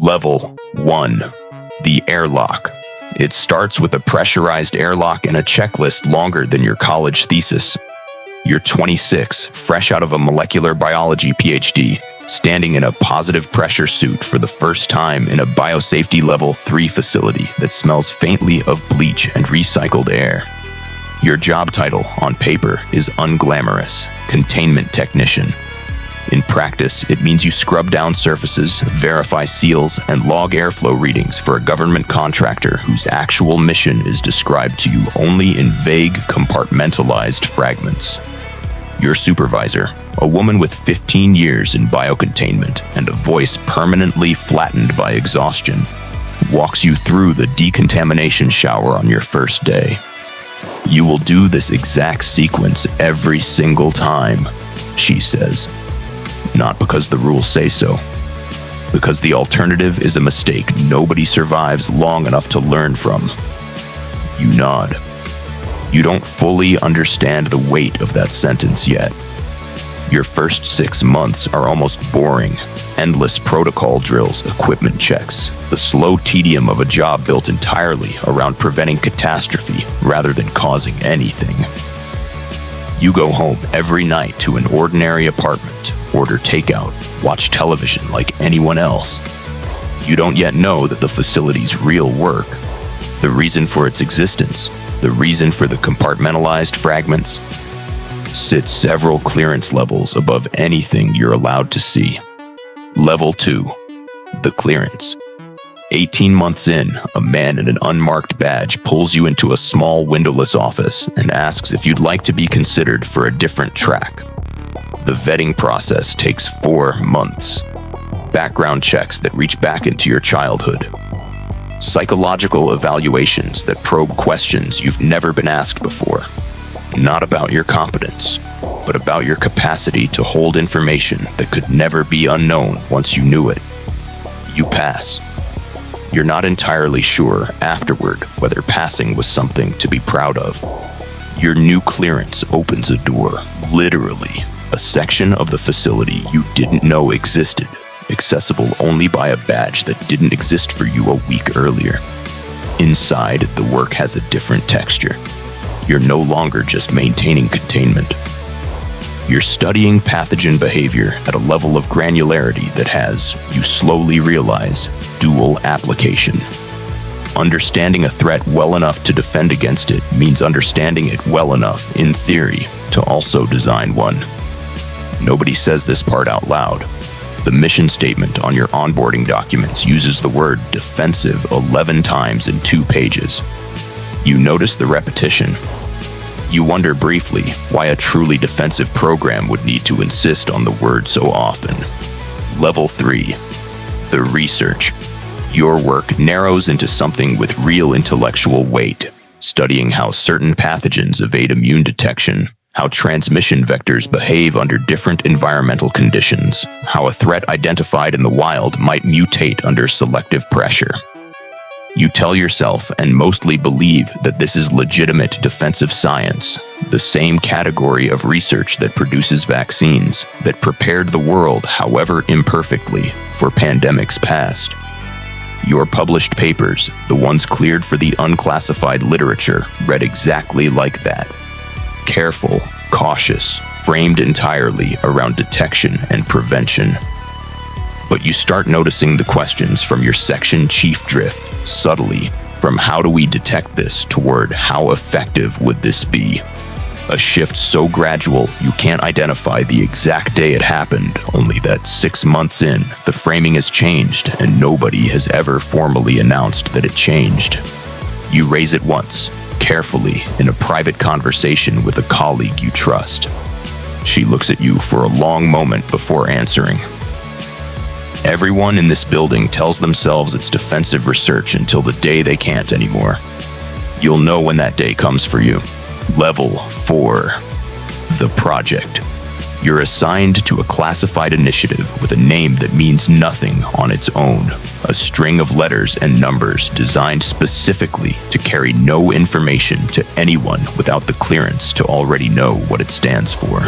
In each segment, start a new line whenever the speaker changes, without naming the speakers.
Level 1. The Airlock. It starts with a pressurized airlock and a checklist longer than your college thesis. You're 26, fresh out of a molecular biology PhD, standing in a positive pressure suit for the first time in a biosafety level 3 facility that smells faintly of bleach and recycled air. Your job title, on paper, is unglamorous, containment technician. In practice, it means you scrub down surfaces, verify seals, and log airflow readings for a government contractor whose actual mission is described to you only in vague, compartmentalized fragments. Your supervisor, a woman with 15 years in biocontainment and a voice permanently flattened by exhaustion, walks you through the decontamination shower on your first day. You will do this exact sequence every single time, she says. Not because the rules say so, because the alternative is a mistake nobody survives long enough to learn from. You nod. You don't fully understand the weight of that sentence yet. Your first 6 months are almost boring. Endless protocol drills, equipment checks, the slow tedium of a job built entirely around preventing catastrophe rather than causing anything. You go home every night to an ordinary apartment, order takeout, watch television like anyone else. You don't yet know that the facility's real work, the reason for its existence, the reason for the compartmentalized fragments, sits several clearance levels above anything you're allowed to see. Level 2. The clearance. 18 months in, a man in an unmarked badge pulls you into a small windowless office and asks if you'd like to be considered for a different track. The vetting process takes 4 months. Background checks that reach back into your childhood. Psychological evaluations that probe questions you've never been asked before. Not about your competence, but about your capacity to hold information that could never be unknown once you knew it. You pass. You're not entirely sure afterward whether passing was something to be proud of. Your new clearance opens a door, literally, a section of the facility you didn't know existed, accessible only by a badge that didn't exist for you a week earlier. Inside, the work has a different texture. You're no longer just maintaining containment. You're studying pathogen behavior at a level of granularity that has, you slowly realize, dual application. Understanding a threat well enough to defend against it means understanding it well enough, in theory, to also design one. Nobody says this part out loud. The mission statement on your onboarding documents uses the word defensive 11 times in 2 pages. You notice the repetition. You wonder briefly why a truly defensive program would need to insist on the word so often. Level 3. The research. Your work narrows into something with real intellectual weight, studying how certain pathogens evade immune detection, how transmission vectors behave under different environmental conditions, how a threat identified in the wild might mutate under selective pressure. You tell yourself and mostly believe that this is legitimate defensive science, the same category of research that produces vaccines, that prepared the world, however imperfectly, for pandemics past. Your published papers, the ones cleared for the unclassified literature, read exactly like that. Careful, cautious, framed entirely around detection and prevention. But you start noticing the questions from your section chief drift, subtly, from how do we detect this toward how effective would this be? A shift so gradual you can't identify the exact day it happened, only that 6 months in, the framing has changed and nobody has ever formally announced that it changed. You raise it once, carefully, in a private conversation with a colleague you trust. She looks at you for a long moment before answering. Everyone in this building tells themselves it's defensive research until the day they can't anymore. You'll know when that day comes for you. Level 4. The project. You're assigned to a classified initiative with a name that means nothing on its own. A string of letters and numbers designed specifically to carry no information to anyone without the clearance to already know what it stands for.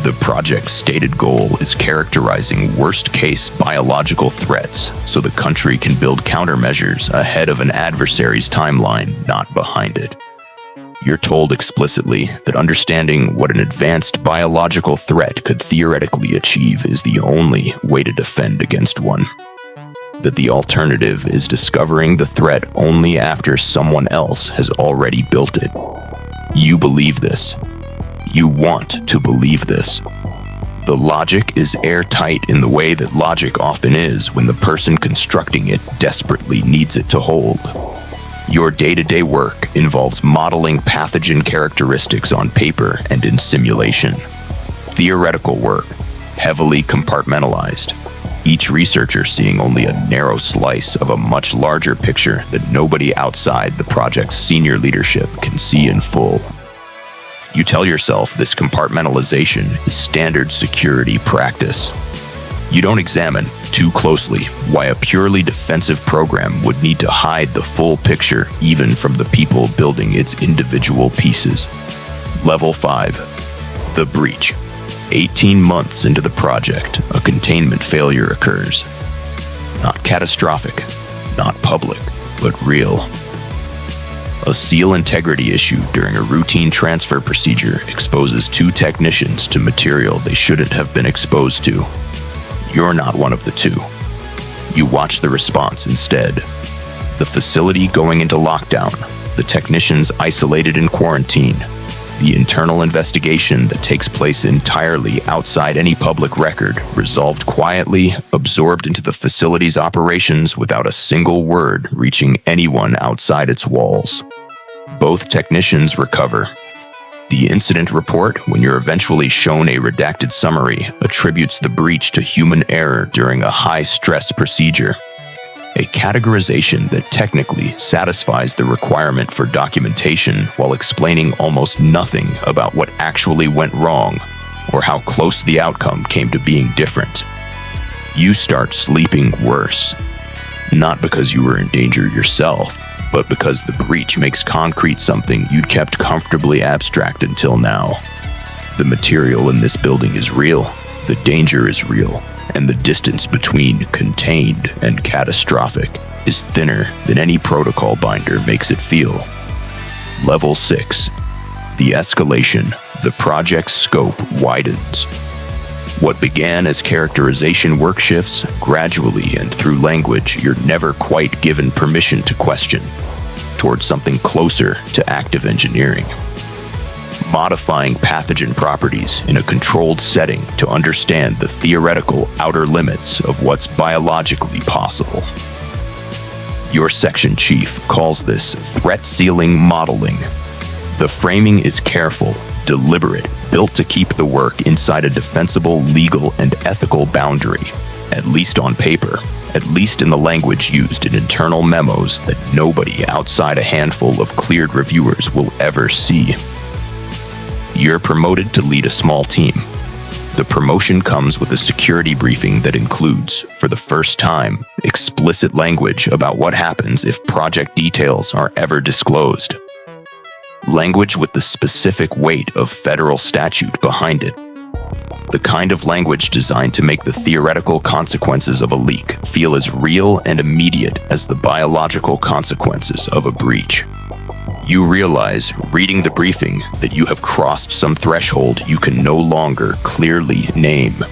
The project's stated goal is characterizing worst-case biological threats so the country can build countermeasures ahead of an adversary's timeline, not behind it. You're told explicitly that understanding what an advanced biological threat could theoretically achieve is the only way to defend against one. That the alternative is discovering the threat only after someone else has already built it. You believe this. You want to believe this. The logic is airtight in the way that logic often is when the person constructing it desperately needs it to hold. Your day-to-day work involves modeling pathogen characteristics on paper and in simulation. Theoretical work, heavily compartmentalized. Each researcher seeing only a narrow slice of a much larger picture that nobody outside the project's senior leadership can see in full. You tell yourself this compartmentalization is standard security practice. You don't examine too closely why a purely defensive program would need to hide the full picture even from the people building its individual pieces. Level 5. The breach. 18 months into the project, a containment failure occurs. Not catastrophic, not public, but real. A seal integrity issue during a routine transfer procedure exposes 2 technicians to material they shouldn't have been exposed to. You're not one of the 2. You watch the response instead. The facility going into lockdown, the technicians isolated in quarantine, the internal investigation that takes place entirely outside any public record, resolved quietly, absorbed into the facility's operations without a single word reaching anyone outside its walls. Both technicians recover. The incident report, when you're eventually shown a redacted summary, attributes the breach to human error during a high-stress procedure. A categorization that technically satisfies the requirement for documentation while explaining almost nothing about what actually went wrong or how close the outcome came to being different. You start sleeping worse. Not because you were in danger yourself, but because the breach makes concrete something you'd kept comfortably abstract until now. The material in this building is real, the danger is real, and the distance between contained and catastrophic is thinner than any protocol binder makes it feel. Level 6. The escalation. The project's scope widens. What began as characterization work shifts, gradually and through language you're never quite given permission to question, towards something closer to active engineering. Modifying pathogen properties in a controlled setting to understand the theoretical outer limits of what's biologically possible. Your section chief calls this threat ceiling modeling. The framing is careful, deliberate, built to keep the work inside a defensible legal and ethical boundary, at least on paper, at least in the language used in internal memos that nobody outside a handful of cleared reviewers will ever see. You're promoted to lead a small team. The promotion comes with a security briefing that includes, for the first time, explicit language about what happens if project details are ever disclosed. Language with the specific weight of federal statute behind it. The kind of language designed to make the theoretical consequences of a leak feel as real and immediate as the biological consequences of a breach. You realize, reading the briefing, that you have crossed some threshold you can no longer clearly name.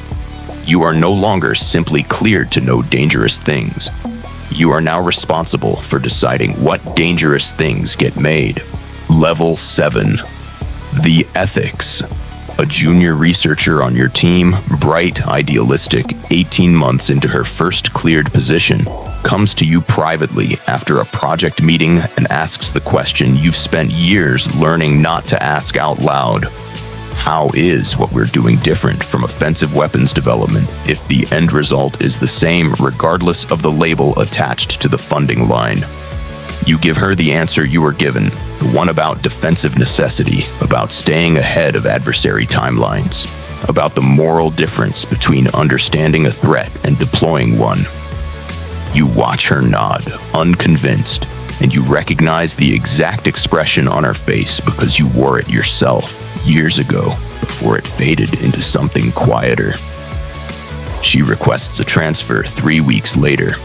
You are no longer simply cleared to know dangerous things. You are now responsible for deciding what dangerous things get made. Level 7. The ethics. A junior researcher on your team, bright, idealistic, 18 months into her first cleared position, comes to you privately after a project meeting and asks the question you've spent years learning not to ask out loud. How is what we're doing different from offensive weapons development if the end result is the same regardless of the label attached to the funding line? You give her the answer you were given, the one about defensive necessity, about staying ahead of adversary timelines, about the moral difference between understanding a threat and deploying one. You watch her nod, unconvinced, and you recognize the exact expression on her face because you wore it yourself years ago, before it faded into something quieter. She requests a transfer 3 weeks later.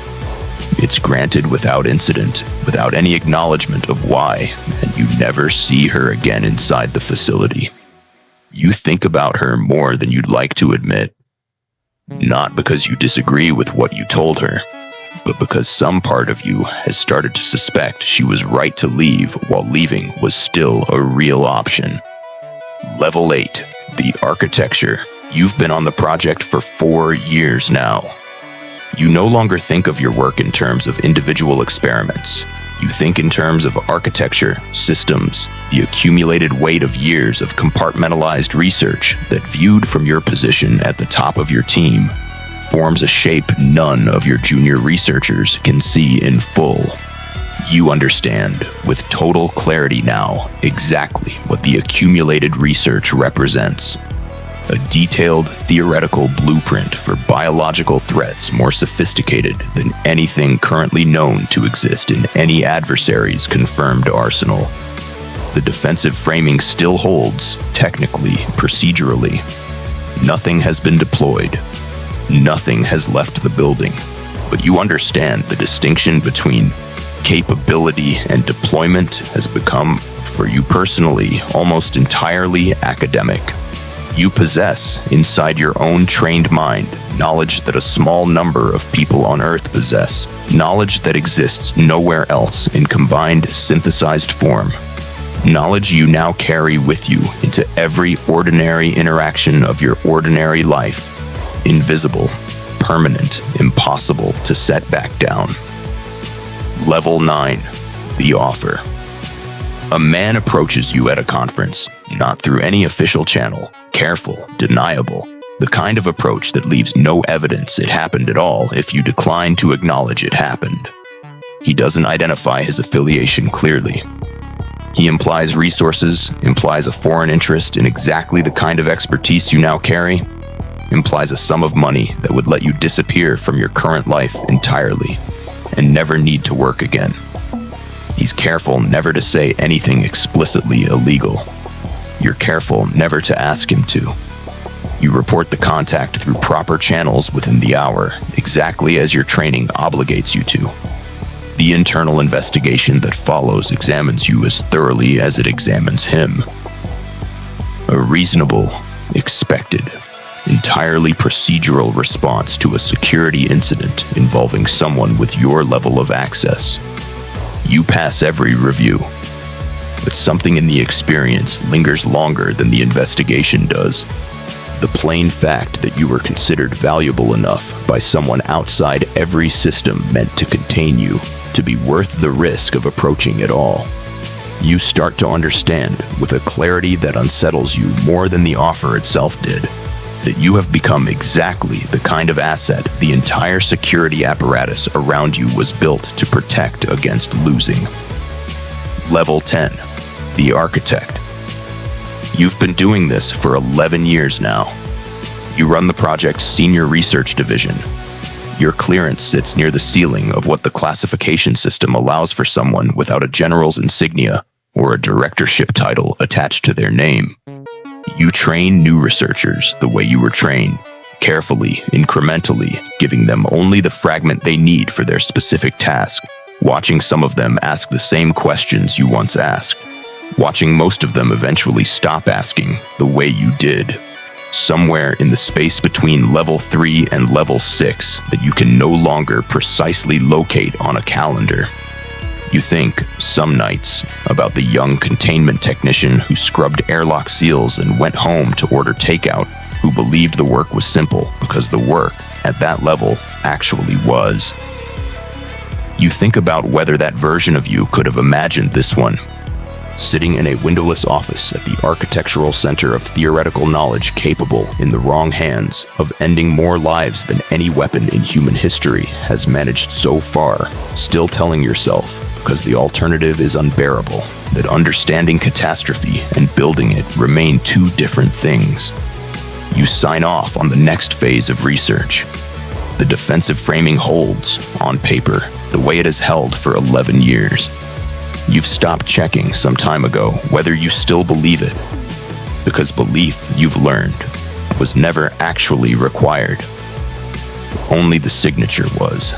It's granted without incident, without any acknowledgement of why, and you never see her again inside the facility. You think about her more than you'd like to admit. Not because you disagree with what you told her, but because some part of you has started to suspect she was right to leave while leaving was still a real option. Level 8, the architecture. You've been on the project for 4 years now. You no longer think of your work in terms of individual experiments. You think in terms of architecture, systems, the accumulated weight of years of compartmentalized research that, viewed from your position at the top of your team, forms a shape none of your junior researchers can see in full. You understand, with total clarity now, exactly what the accumulated research represents. A detailed theoretical blueprint for biological threats more sophisticated than anything currently known to exist in any adversary's confirmed arsenal. The defensive framing still holds, technically, procedurally. Nothing has been deployed. Nothing has left the building. But you understand the distinction between capability and deployment has become, for you personally, almost entirely academic. You possess, inside your own trained mind, knowledge that a small number of people on Earth possess, knowledge that exists nowhere else in combined, synthesized form. Knowledge you now carry with you into every ordinary interaction of your ordinary life. Invisible, permanent, impossible to set back down. Level 9, the offer. A man approaches you at a conference, not through any official channel, careful, deniable, the kind of approach that leaves no evidence it happened at all if you decline to acknowledge it happened. He doesn't identify his affiliation clearly. He implies resources, implies a foreign interest in exactly the kind of expertise you now carry, implies a sum of money that would let you disappear from your current life entirely and never need to work again. He's careful never to say anything explicitly illegal. You're careful never to ask him to. You report the contact through proper channels within the hour, exactly as your training obligates you to. The internal investigation that follows examines you as thoroughly as it examines him. A reasonable, expected, entirely procedural response to a security incident involving someone with your level of access. You pass every review, but something in the experience lingers longer than the investigation does. The plain fact that you were considered valuable enough by someone outside every system meant to contain you to be worth the risk of approaching it all. You start to understand, with a clarity that unsettles you more than the offer itself did, that you have become exactly the kind of asset the entire security apparatus around you was built to protect against losing. Level 10, the architect. You've been doing this for 11 years now. You run the project's senior research division. Your clearance sits near the ceiling of what the classification system allows for someone without a general's insignia or a directorship title attached to their name. You train new researchers the way you were trained, carefully, incrementally, giving them only the fragment they need for their specific task, watching some of them ask the same questions you once asked, watching most of them eventually stop asking the way you did. Somewhere in the space between level 3 and level 6 that you can no longer precisely locate on a calendar. You think, some nights, about the young containment technician who scrubbed airlock seals and went home to order takeout, who believed the work was simple because the work, at that level, actually was. You think about whether that version of you could have imagined this one, sitting in a windowless office at the architectural center of theoretical knowledge capable, in the wrong hands, of ending more lives than any weapon in human history has managed so far, still telling yourself, because the alternative is unbearable, that understanding catastrophe and building it remain two different things. You sign off on the next phase of research. The defensive framing holds, on paper, the way it has held for 11 years. You've stopped checking some time ago whether you still believe it. because belief, you've learned, was never actually required. Only the signature was.